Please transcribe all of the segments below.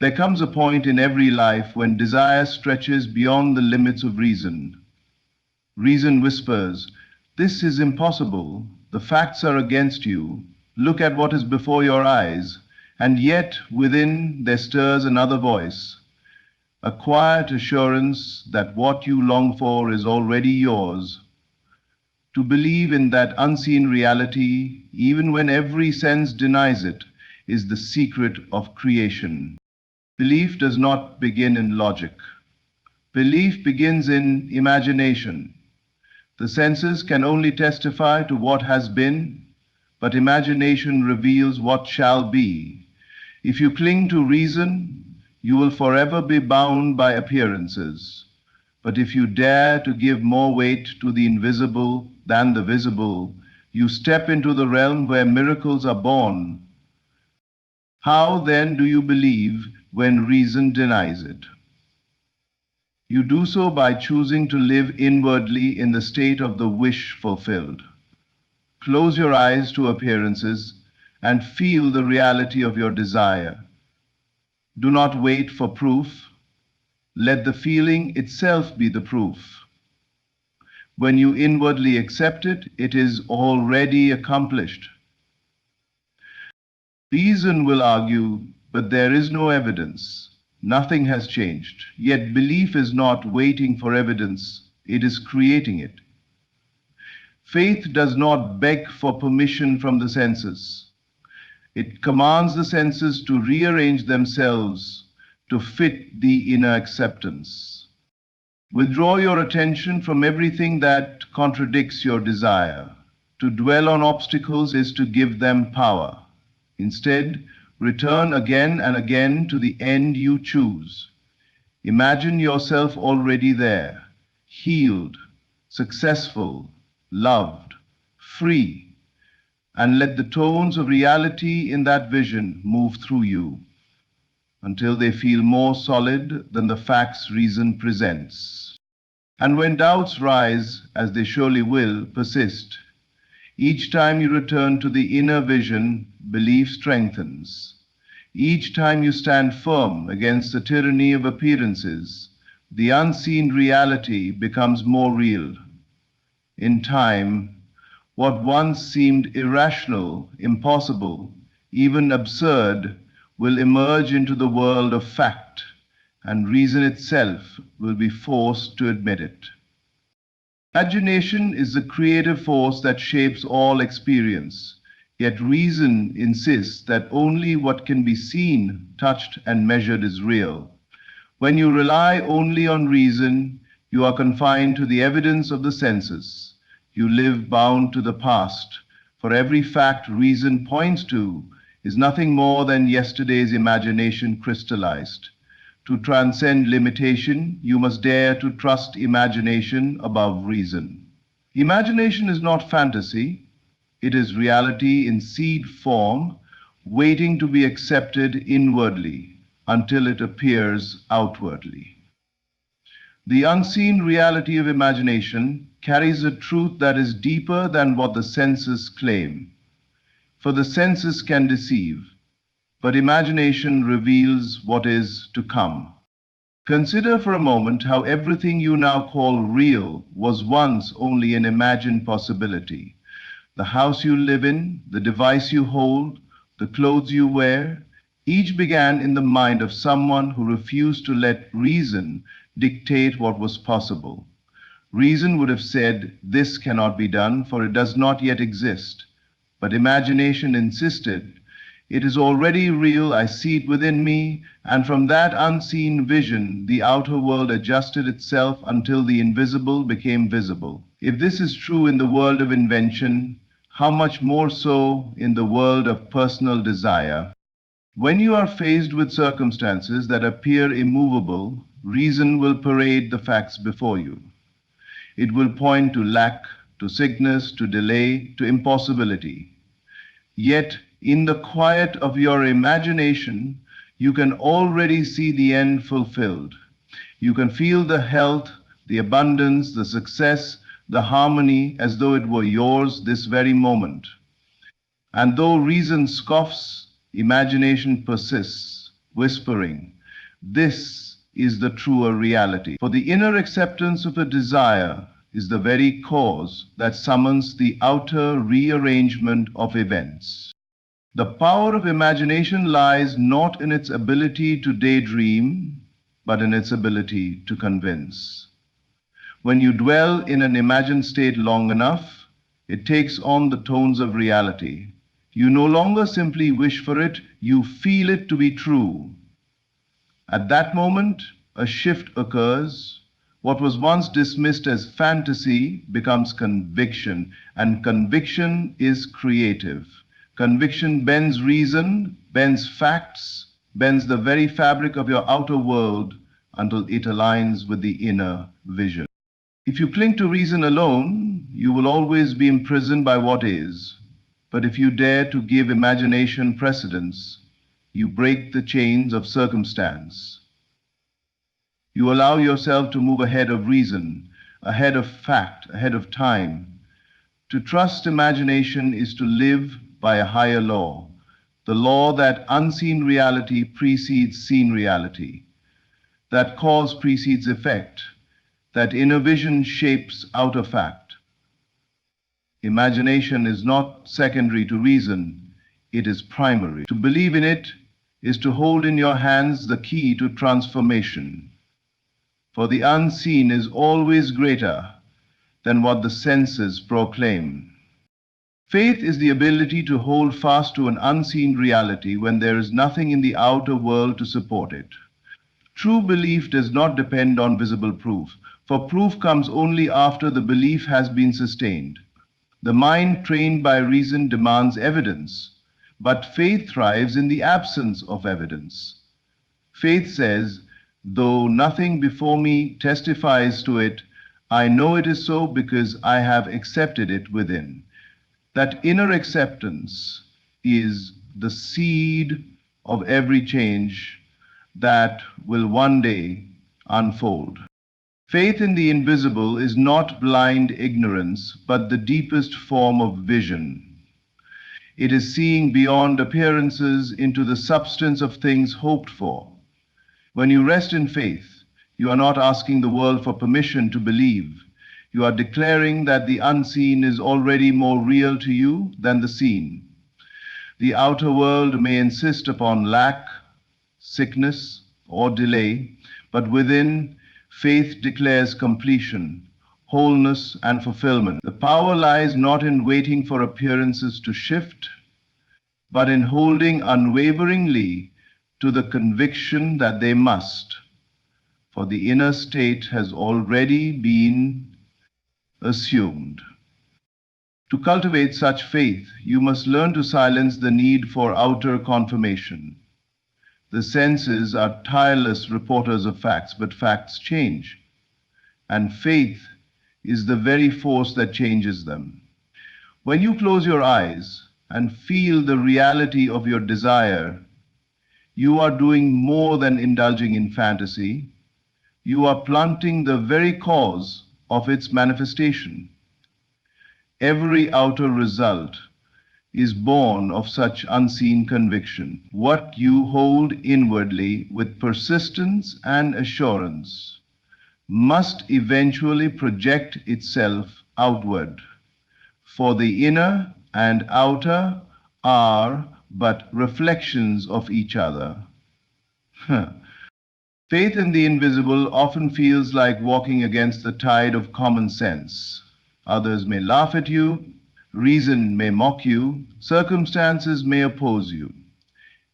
There comes a point in every life when desire stretches beyond the limits of reason. Reason whispers, "This is impossible. The facts are against you. Look at what is before your eyes." And yet, within, there stirs another voice, a quiet assurance that what you long for is already yours. To believe in that unseen reality, even when every sense denies it, is the secret of creation. Belief does not begin in logic. Belief begins in imagination. The senses can only testify to what has been, but imagination reveals what shall be. If you cling to reason, you will forever be bound by appearances. But if you dare to give more weight to the invisible than the visible, you step into the realm where miracles are born. How then do you believe when reason denies it? You do so by choosing to live inwardly in the state of the wish fulfilled. Close your eyes to appearances and feel the reality of your desire. Do not wait for proof. Let the feeling itself be the proof. When you inwardly accept it, it is already accomplished. Reason will argue, but there is no evidence. Nothing has changed. Yet belief is not waiting for evidence, it is creating it. Faith does not beg for permission from the senses. It commands the senses to rearrange themselves to fit the inner acceptance. Withdraw your attention from everything that contradicts your desire. To dwell on obstacles is to give them power. Instead, return again and again to the end you choose. Imagine yourself already there, healed, successful, loved, free, and let the tones of reality in that vision move through you until they feel more solid than the facts reason presents. And when doubts rise, as they surely will, persist. Each time you return to the inner vision, belief strengthens. Each time you stand firm against the tyranny of appearances, the unseen reality becomes more real. In time, what once seemed irrational, impossible, even absurd, will emerge into the world of fact, and reason itself will be forced to admit it. Imagination is the creative force that shapes all experience, yet reason insists that only what can be seen, touched, and measured is real. When you rely only on reason, you are confined to the evidence of the senses. You live bound to the past, for every fact reason points to is nothing more than yesterday's imagination crystallized. To transcend limitation, you must dare to trust imagination above reason. Imagination is not fantasy, it is reality in seed form, waiting to be accepted inwardly until it appears outwardly. The unseen reality of imagination carries a truth that is deeper than what the senses claim. For the senses can deceive, but imagination reveals what is to come. Consider for a moment how everything you now call real was once only an imagined possibility. The house you live in, the device you hold, the clothes you wear, each began in the mind of someone who refused to let reason dictate what was possible. Reason would have said, "This cannot be done, for it does not yet exist." But imagination insisted, "It is already real, I see it within me," and from that unseen vision, the outer world adjusted itself until the invisible became visible. If this is true in the world of invention, how much more so in the world of personal desire? When you are faced with circumstances that appear immovable, reason will parade the facts before you. It will point to lack, to sickness, to delay, to impossibility. Yet, in the quiet of your imagination, you can already see the end fulfilled. You can feel the health, the abundance, the success, the harmony as though it were yours this very moment. And though reason scoffs, imagination persists. whispering, "This is the truer reality." For the inner acceptance of a desire is the very cause that summons the outer rearrangement of events. The power of imagination lies not in its ability to daydream, but in its ability to convince. When you dwell in an imagined state long enough, it takes on the tones of reality. You no longer simply wish for it, you feel it to be true. At that moment, a shift occurs. What was once dismissed as fantasy becomes conviction, and conviction is creative. Conviction bends reason, bends facts, bends the very fabric of your outer world until it aligns with the inner vision. If you cling to reason alone, you will always be imprisoned by what is. But if you dare to give imagination precedence, you break the chains of circumstance. You allow yourself to move ahead of reason, ahead of fact, ahead of time. To trust imagination is to live by a higher law, the law that unseen reality precedes seen reality, that cause precedes effect, that inner vision shapes outer fact. Imagination is not secondary to reason, it is primary. To believe in it is to hold in your hands the key to transformation. For the unseen is always greater than what the senses proclaim. Faith is the ability to hold fast to an unseen reality when there is nothing in the outer world to support it. True belief does not depend on visible proof, for proof comes only after the belief has been sustained. The mind trained by reason demands evidence, but faith thrives in the absence of evidence. Faith says, "Though nothing before me testifies to it, I know it is so because I have accepted it within." That inner acceptance is the seed of every change that will one day unfold. Faith in the invisible is not blind ignorance, but the deepest form of vision. It is seeing beyond appearances into the substance of things hoped for. When you rest in faith, you are not asking the world for permission to believe. You are declaring that the unseen is already more real to you than the seen. The outer world may insist upon lack, sickness, or delay, but within, faith declares completion, wholeness, and fulfillment. The power lies not in waiting for appearances to shift, but in holding unwaveringly to the conviction that they must, for the inner state has already been assumed. To cultivate such faith, you must learn to silence the need for outer confirmation. The senses are tireless reporters of facts, but facts change, and faith is the very force that changes them. When you close your eyes and feel the reality of your desire, you are doing more than indulging in fantasy. You are planting the very cause of its manifestation. Every outer result is born of such unseen conviction. What you hold inwardly with persistence and assurance must eventually project itself outward, for the inner and outer are but reflections of each other. Faith in the invisible often feels like walking against the tide of common sense. Others may laugh at you, reason may mock you, circumstances may oppose you.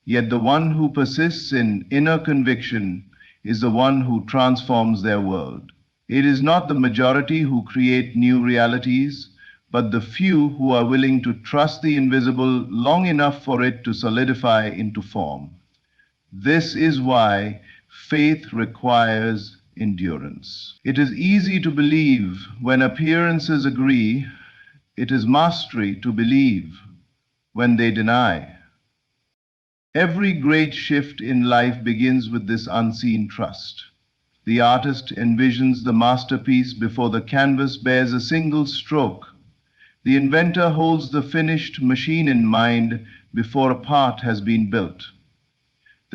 Yet the one who persists in inner conviction is the one who transforms their world. It is not the majority who create new realities, but the few who are willing to trust the invisible long enough for it to solidify into form. This is why faith requires endurance. It is easy to believe when appearances agree. It is mastery to believe when they deny. Every great shift in life begins with this unseen trust. The artist envisions the masterpiece before the canvas bears a single stroke. The inventor holds the finished machine in mind before a part has been built.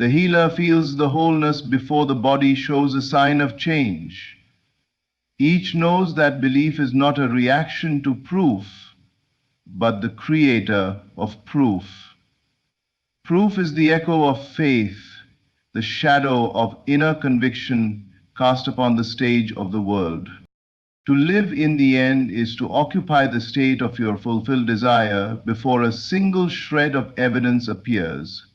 The healer feels the wholeness before the body shows a sign of change. Each knows that belief is not a reaction to proof, but the creator of proof. Proof is the echo of faith, the shadow of inner conviction cast upon the stage of the world. To live in the end is to occupy the state of your fulfilled desire before a single shred of evidence appears.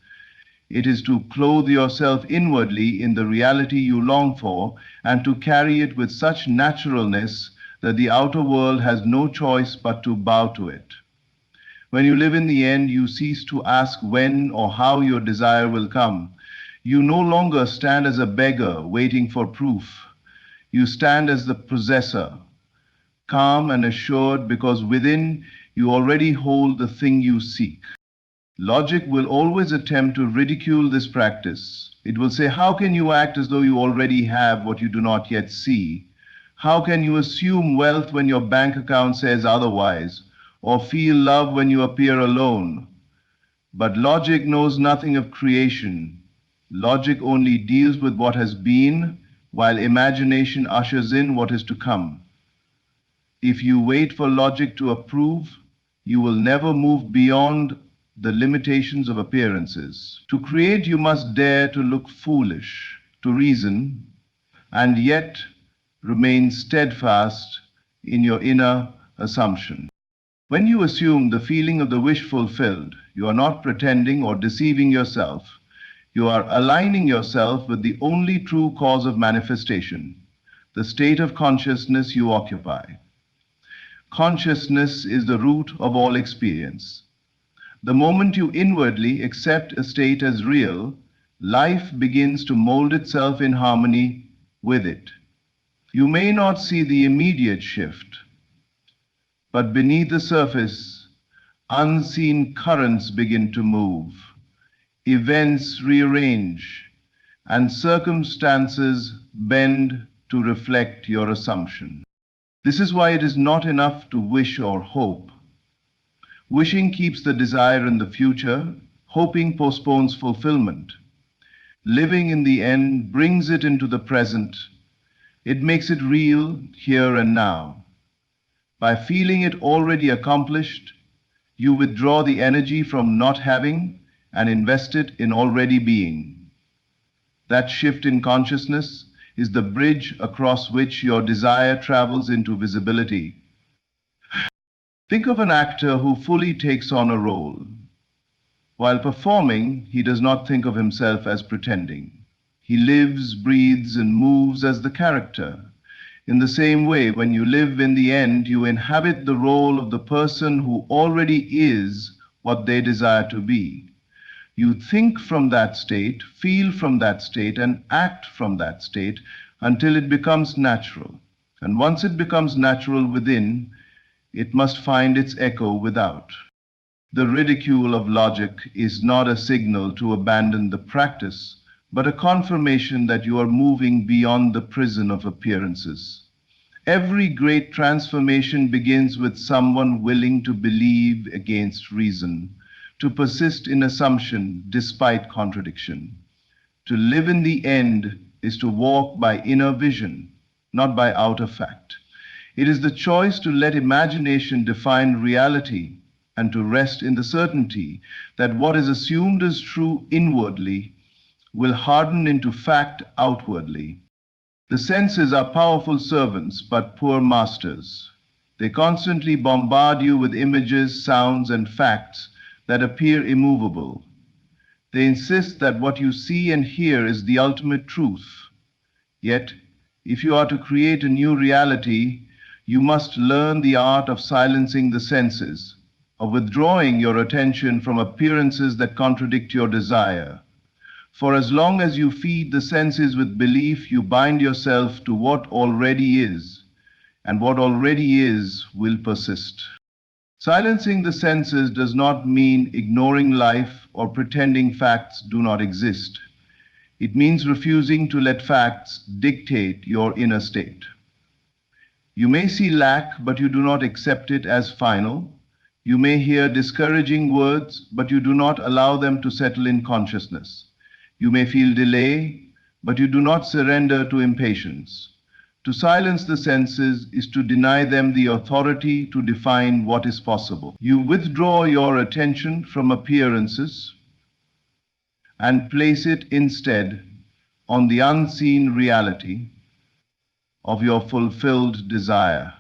It is to clothe yourself inwardly in the reality you long for and to carry it with such naturalness that the outer world has no choice but to bow to it. When you live in the end, you cease to ask when or how your desire will come. You no longer stand as a beggar waiting for proof. You stand as the possessor, calm and assured because within you already hold the thing you seek. Logic will always attempt to ridicule this practice. It will say, how can you act as though you already have what you do not yet see? How can you assume wealth when your bank account says otherwise? Or feel love when you appear alone? But logic knows nothing of creation. Logic only deals with what has been, while imagination ushers in what is to come. If you wait for logic to approve, you will never move beyond the limitations of appearances. To create, you must dare to look foolish, to reason, and yet remain steadfast in your inner assumption. When you assume the feeling of the wish fulfilled, you are not pretending or deceiving yourself. You are aligning yourself with the only true cause of manifestation, the state of consciousness you occupy. Consciousness is the root of all experience. The moment you inwardly accept a state as real, life begins to mold itself in harmony with it. You may not see the immediate shift, but beneath the surface, unseen currents begin to move. Events rearrange, and circumstances bend to reflect your assumption. This is why it is not enough to wish or hope. Wishing keeps the desire in the future, hoping postpones fulfillment. Living in the end brings it into the present. It makes it real here and now. By feeling it already accomplished, you withdraw the energy from not having and invest it in already being. That shift in consciousness is the bridge across which your desire travels into visibility. Think of an actor who fully takes on a role. While performing, he does not think of himself as pretending. He lives, breathes, and moves as the character. In the same way, when you live in the end, you inhabit the role of the person who already is what they desire to be. You think from that state, feel from that state, and act from that state until it becomes natural. And once it becomes natural within, it must find its echo without. The ridicule of logic is not a signal to abandon the practice, but a confirmation that you are moving beyond the prison of appearances. Every great transformation begins with someone willing to believe against reason, to persist in assumption despite contradiction. To live in the end is to walk by inner vision, not by outer fact. It is the choice to let imagination define reality and to rest in the certainty that what is assumed as true inwardly will harden into fact outwardly. The senses are powerful servants but poor masters. They constantly bombard you with images, sounds, and facts that appear immovable. They insist that what you see and hear is the ultimate truth. Yet, if you are to create a new reality, you must learn the art of silencing the senses, of withdrawing your attention from appearances that contradict your desire. For as long as you feed the senses with belief, you bind yourself to what already is, and what already is will persist. Silencing the senses does not mean ignoring life or pretending facts do not exist. It means refusing to let facts dictate your inner state. You may see lack, but you do not accept it as final. You may hear discouraging words, but you do not allow them to settle in consciousness. You may feel delay, but you do not surrender to impatience. To silence the senses is to deny them the authority to define what is possible. You withdraw your attention from appearances and place it instead on the unseen reality of your fulfilled desire.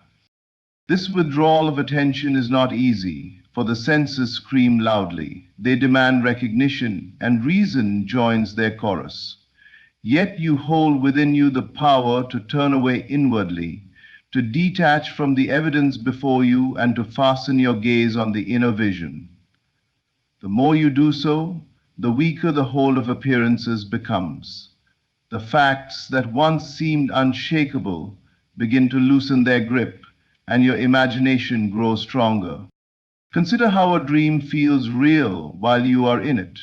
This withdrawal of attention is not easy, for the senses scream loudly. They demand recognition, and reason joins their chorus. Yet you hold within you the power to turn away inwardly, to detach from the evidence before you, and to fasten your gaze on the inner vision. The more you do so, the weaker the hold of appearances becomes. The facts that once seemed unshakable begin to loosen their grip, and your imagination grows stronger. Consider how a dream feels real while you are in it.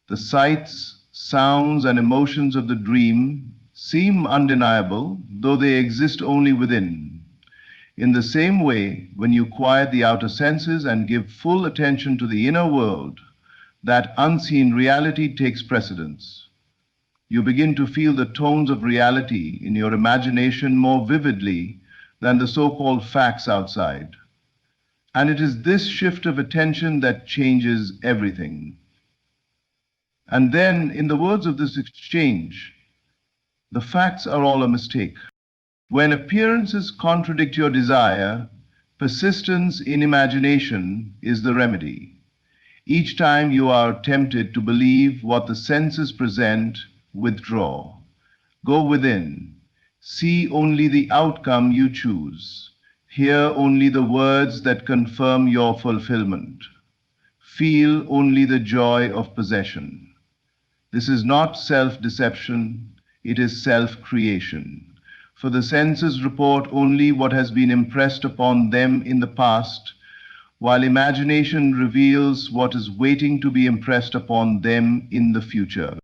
The sights, sounds, and emotions of the dream seem undeniable, though they exist only within. In the same way, when you quiet the outer senses and give full attention to the inner world, that unseen reality takes precedence. You begin to feel the tones of reality in your imagination more vividly than the so-called facts outside. And it is this shift of attention that changes everything. And then, in the words of this exchange, the facts are all a mistake. When appearances contradict your desire, persistence in imagination is the remedy. Each time you are tempted to believe what the senses present, withdraw. Go within. See only the outcome you choose. Hear only the words that confirm your fulfillment. Feel only the joy of possession. This is not self-deception, it is self-creation. For the senses report only what has been impressed upon them in the past, while imagination reveals what is waiting to be impressed upon them in the future.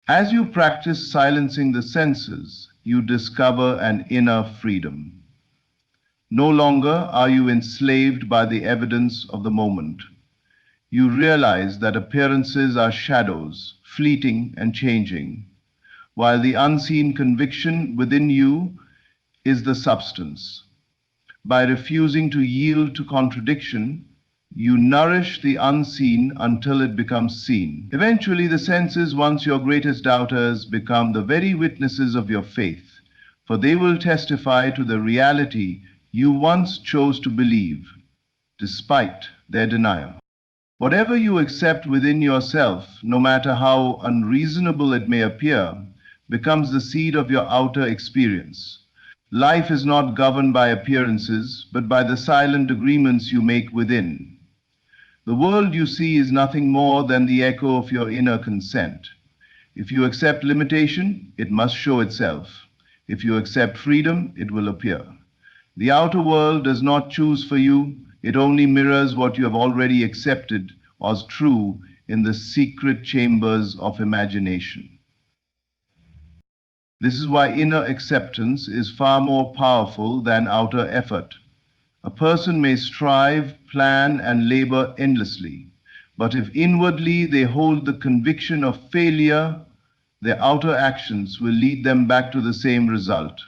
As you practice silencing the senses, you discover an inner freedom. No longer are you enslaved by the evidence of the moment. You realize that appearances are shadows, fleeting and changing, while the unseen conviction within you is the substance. By refusing to yield to contradiction, you nourish the unseen until it becomes seen. Eventually, the senses, once your greatest doubters, become the very witnesses of your faith, for they will testify to the reality you once chose to believe, despite their denial. Whatever you accept within yourself, no matter how unreasonable it may appear, becomes the seed of your outer experience. Life is not governed by appearances, but by the silent agreements you make within. The world you see is nothing more than the echo of your inner consent. If you accept limitation, it must show itself. If you accept freedom, it will appear. The outer world does not choose for you, it only mirrors what you have already accepted as true in the secret chambers of imagination. This is why inner acceptance is far more powerful than outer effort. A person may strive, plan, and labor endlessly, but if inwardly they hold the conviction of failure, their outer actions will lead them back to the same result.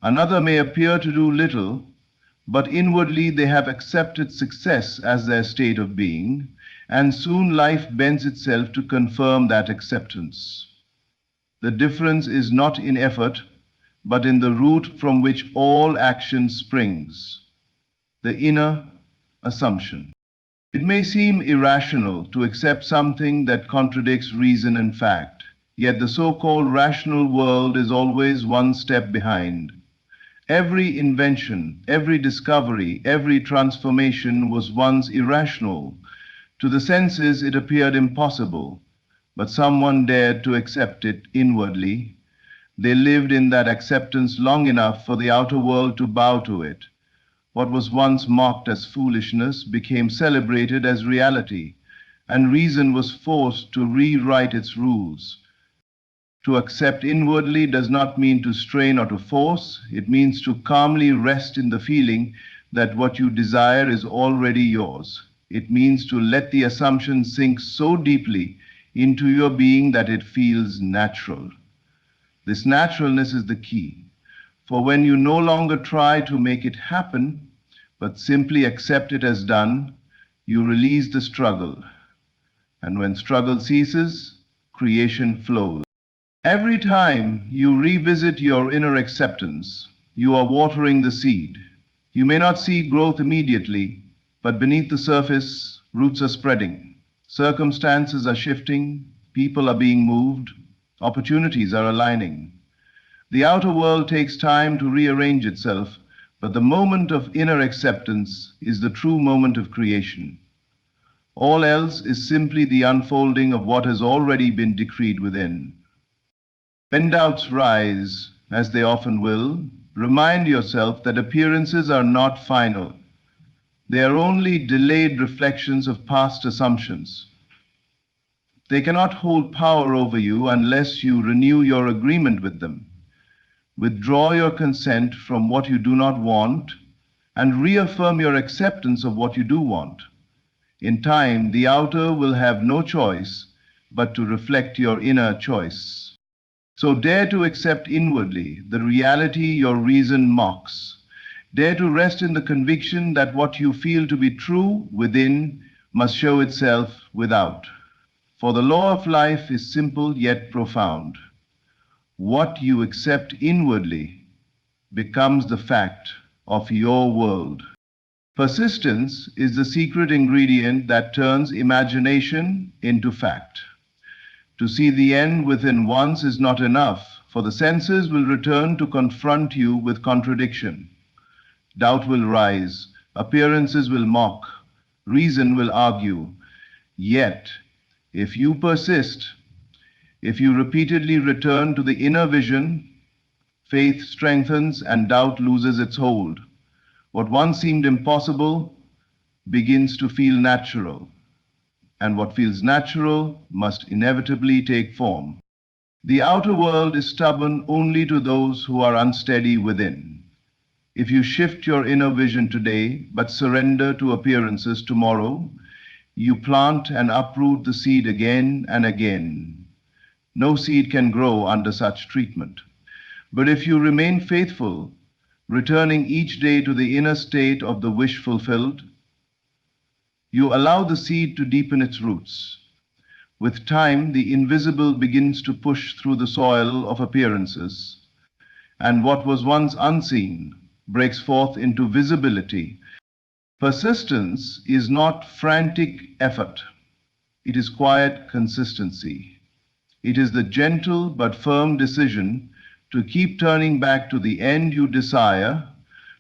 Another may appear to do little, but inwardly they have accepted success as their state of being, and soon life bends itself to confirm that acceptance. The difference is not in effort, but in the root from which all action springs, the inner assumption. It may seem irrational to accept something that contradicts reason and fact, yet the so-called rational world is always one step behind. Every invention, every discovery, every transformation was once irrational. To the senses it appeared impossible, but someone dared to accept it inwardly. They lived in that acceptance long enough for the outer world to bow to it. What was once mocked as foolishness became celebrated as reality, and reason was forced to rewrite its rules. To accept inwardly does not mean to strain or to force. It means to calmly rest in the feeling that what you desire is already yours. It means to let the assumption sink so deeply into your being that it feels natural. This naturalness is the key. For when you no longer try to make it happen, but simply accept it as done, you release the struggle. And when struggle ceases, creation flows. Every time you revisit your inner acceptance, you are watering the seed. You may not see growth immediately, but beneath the surface, roots are spreading. Circumstances are shifting, people are being moved, opportunities are aligning. The outer world takes time to rearrange itself, but the moment of inner acceptance is the true moment of creation. All else is simply the unfolding of what has already been decreed within. When doubts rise, as they often will, remind yourself that appearances are not final. They are only delayed reflections of past assumptions. They cannot hold power over you unless you renew your agreement with them. Withdraw your consent from what you do not want and reaffirm your acceptance of what you do want. In time, the outer will have no choice but to reflect your inner choice. So dare to accept inwardly the reality your reason mocks. Dare to rest in the conviction that what you feel to be true within must show itself without. For the law of life is simple yet profound. What you accept inwardly becomes the fact of your world. Persistence is the secret ingredient that turns imagination into fact. To see the end within once is not enough, for the senses will return to confront you with contradiction. Doubt will rise, appearances will mock, reason will argue. Yet, if you persist, if you repeatedly return to the inner vision, faith strengthens and doubt loses its hold. What once seemed impossible begins to feel natural, and what feels natural must inevitably take form. The outer world is stubborn only to those who are unsteady within. If you shift your inner vision today, but surrender to appearances tomorrow, you plant and uproot the seed again and again. No seed can grow under such treatment. But if you remain faithful, returning each day to the inner state of the wish fulfilled, you allow the seed to deepen its roots. With time, the invisible begins to push through the soil of appearances, and what was once unseen breaks forth into visibility. Persistence is not frantic effort. It is quiet consistency. It is the gentle but firm decision to keep turning back to the end you desire,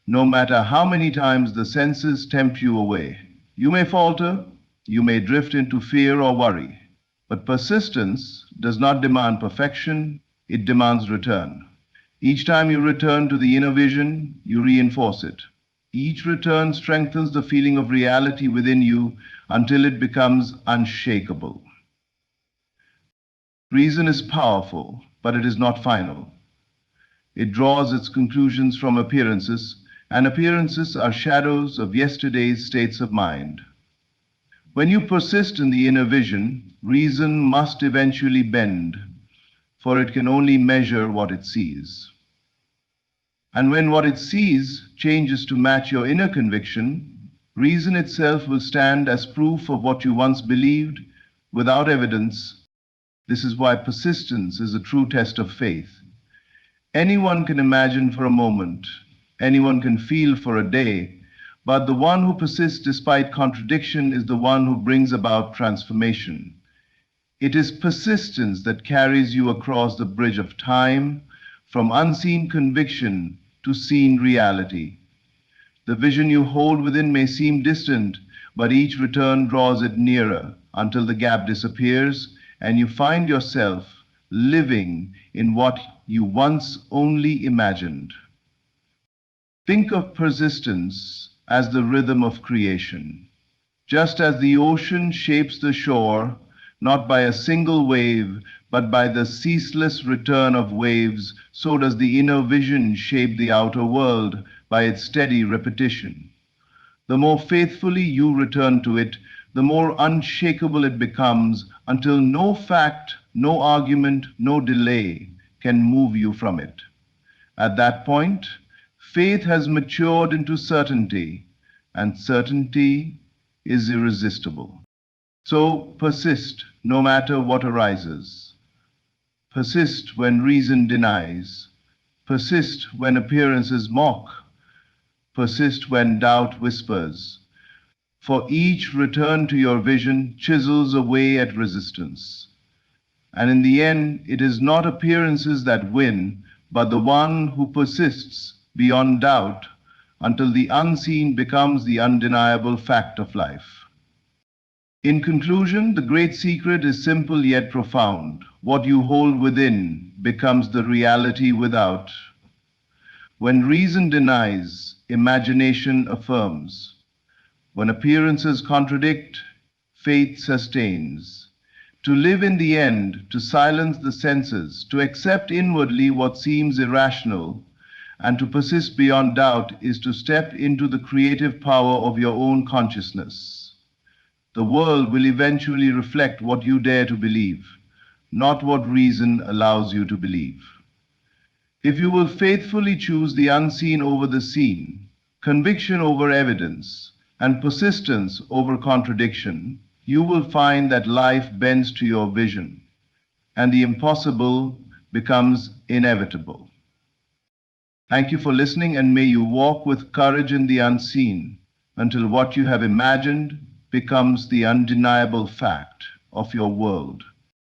no matter how many times the senses tempt you away. You may falter, you may drift into fear or worry, but persistence does not demand perfection, it demands return. Each time you return to the inner vision, you reinforce it. Each return strengthens the feeling of reality within you until it becomes unshakable. Reason is powerful, but it is not final. It draws its conclusions from appearances, and appearances are shadows of yesterday's states of mind. When you persist in the inner vision, reason must eventually bend, for it can only measure what it sees. And when what it sees changes to match your inner conviction, reason itself will stand as proof of what you once believed without evidence. This is why persistence is a true test of faith. Anyone can imagine for a moment, anyone can feel for a day, but the one who persists despite contradiction is the one who brings about transformation. It is persistence that carries you across the bridge of time, from unseen conviction to seen reality. The vision you hold within may seem distant, but each return draws it nearer until the gap disappears and you find yourself living in what you once only imagined. Think of persistence as the rhythm of creation. Just as the ocean shapes the shore, not by a single wave, but by the ceaseless return of waves, so does the inner vision shape the outer world by its steady repetition. The more faithfully you return to it, the more unshakable it becomes until no fact, no argument, no delay can move you from it. At that point, faith has matured into certainty, and certainty is irresistible. So persist no matter what arises. Persist when reason denies. Persist when appearances mock. Persist when doubt whispers. For each return to your vision chisels away at resistance. And in the end, it is not appearances that win, but the one who persists beyond doubt until the unseen becomes the undeniable fact of life. In conclusion, the great secret is simple yet profound. What you hold within becomes the reality without. When reason denies, imagination affirms. When appearances contradict, faith sustains. To live in the end, to silence the senses, to accept inwardly what seems irrational, and to persist beyond doubt is to step into the creative power of your own consciousness. The world will eventually reflect what you dare to believe, not what reason allows you to believe. If you will faithfully choose the unseen over the seen, conviction over evidence, and persistence over contradiction, you will find that life bends to your vision, and the impossible becomes inevitable. Thank you for listening, and may you walk with courage in the unseen until what you have imagined becomes the undeniable fact of your world.